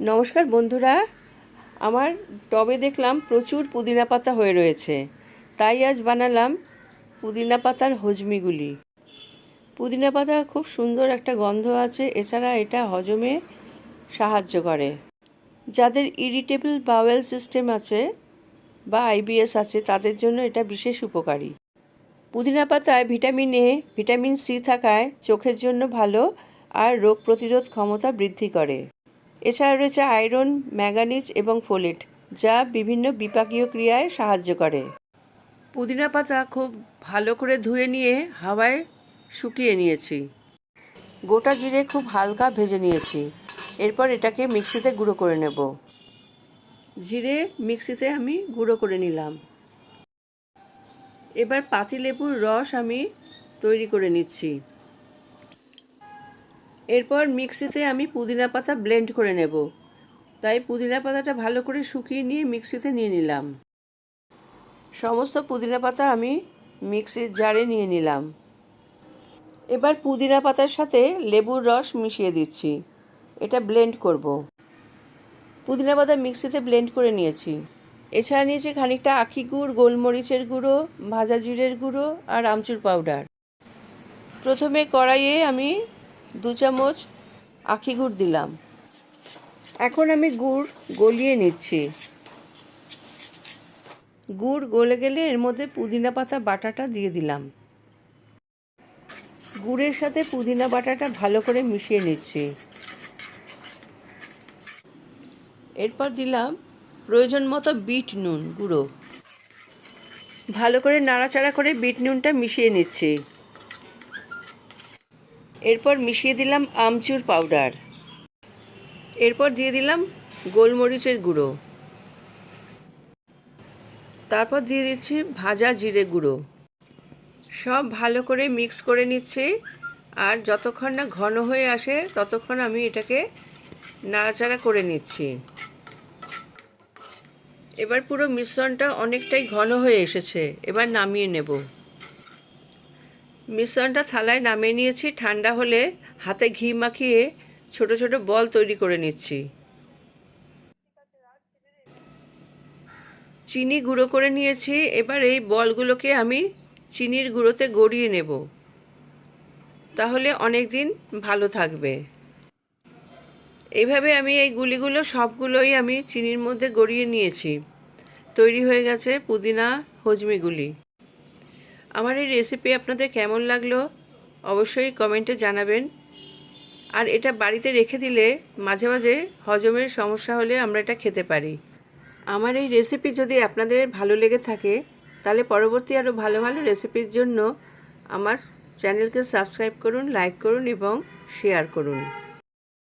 নমস্কার বন্ধুরা, আমার টবে দেখলাম প্রচুর পুদিনা পাতা হয়ে রয়েছে, তাই আজ বানালাম পুদিনা পাতার হজমিগুলি। পুদিনা পাতার খুব সুন্দর একটা গন্ধ আছে, এছাড়া এটা হজমে সাহায্য করে। যাদের ইরিটেবল বাওয়েল সিস্টেম আছে বা আইবিএস আছে তাদের জন্য এটা বিশেষ উপকারী। পুদিনা পাতায় ভিটামিন এ, ভিটামিন সি থাকায় চোখের জন্য ভালো আর রোগ প্রতিরোধ ক্ষমতা বৃদ্ধি করে। এছাড়া রয়েছে আয়রন, ম্যাঙ্গানিজ এবং ফোলেট, যা বিভিন্ন বিপাকীয় ক্রিয়ায় সাহায্য করে। পুদিনা পাতা খুব ভালো করে ধুয়ে নিয়ে হাওয়ায় শুকিয়ে নিয়েছি। গোটা জিরে খুব হালকা ভেজে নিয়েছি। এরপর এটাকে মিক্সিতে গুঁড়ো করে নেব। জিরে মিক্সিতে আমি গুঁড়ো করে নিলাম। এবার পাতিলেবুর রস আমি তৈরি করে নিচ্ছি। এরপর মিক্সিতে আমি পুদিনা পাতা ব্লেন্ড করে নেব, তাই পুদিনা পাতাটা ভালো করে শুকিয়ে নিয়ে মিক্সিতে নিয়ে নিলাম। সমস্ত পুদিনা পাতা আমি মিক্সির জারে নিয়ে নিলাম। এবার পুদিনা পাতার সাথে লেবুর রস মিশিয়ে দিচ্ছি, এটা ব্লেন্ড করব। পুদিনা পাতা মিক্সিতে ব্লেন্ড করে নিয়েছি। এছাড়া নিয়েছি খানিকটা আখি গুড়, গোলমরিচের গুঁড়ো, ভাজা জিরের গুঁড়ো আর আমচুর পাউডার। প্রথমে কড়াইয়ে আমি 2 চামচ আখি গুড় দিলাম। এখন আমি গুড় গলিয়ে নিচ্ছি। গুড় গলে গেলে এর মধ্যে পুদিনা পাতা বাটাটা দিয়ে দিলাম। গুড়ের সাথে পুদিনা বাটাটা ভালো করে মিশিয়ে নিচ্ছি। এরপর দিলাম প্রয়োজন মতো বিট নুন গুঁড়ো। ভালো করে নাড়াচাড়া করে বিট নুনটা মিশিয়ে নিচ্ছি। এরপর মিশিয়ে দিলাম আমচুর পাউডার। এরপর দিয়ে দিলাম গোলমরিচের গুঁড়ো। তারপর দিয়ে দিচ্ছি ভাজা জিরে গুঁড়ো। সব ভালো করে মিক্স করে নিচ্ছি, আর যতক্ষণ না ঘন হয়ে আসে ততক্ষণ আমি এটাকে নাড়াচাড়া করে নিচ্ছি। এবার পুরো মিশ্রণটা অনেকটাই ঘন হয়ে এসেছে, এবার নামিয়ে নেব। মিশ্রণটা থালায় নামিয়ে নিয়েছি। ঠান্ডা হলে হাতে ঘি মাখিয়ে ছোট ছোট বল তৈরি করে নিচ্ছি। চিনি গুঁড়ো করে নিয়েছি। এবার এই বলগুলোকে আমি চিনির গুঁড়োতে গড়িয়ে নেব, তাহলে অনেক দিন ভালো থাকবে। এইভাবে আমি এই গুলিগুলো সবগুলোই আমি চিনির মধ্যে গড়িয়ে নিয়েছি। তৈরি হয়ে গেছে পুদিনা হজমিগুলি। আমার এই রেসিপি আপনাদের কেমন লাগলো অবশ্যই কমেন্টে জানাবেন। আর এটা বাড়িতে রেখে দিলে মাঝে মাঝে হজমের সমস্যা হলে আমরা এটা খেতে পারি। আমার এই রেসিপি যদি আপনাদের ভালো লেগে থাকে তাহলে পরবর্তী আরও ভালো ভালো রেসিপির জন্য আমার চ্যানেলকে সাবস্ক্রাইব করুন, লাইক করুন এবং শেয়ার করুন।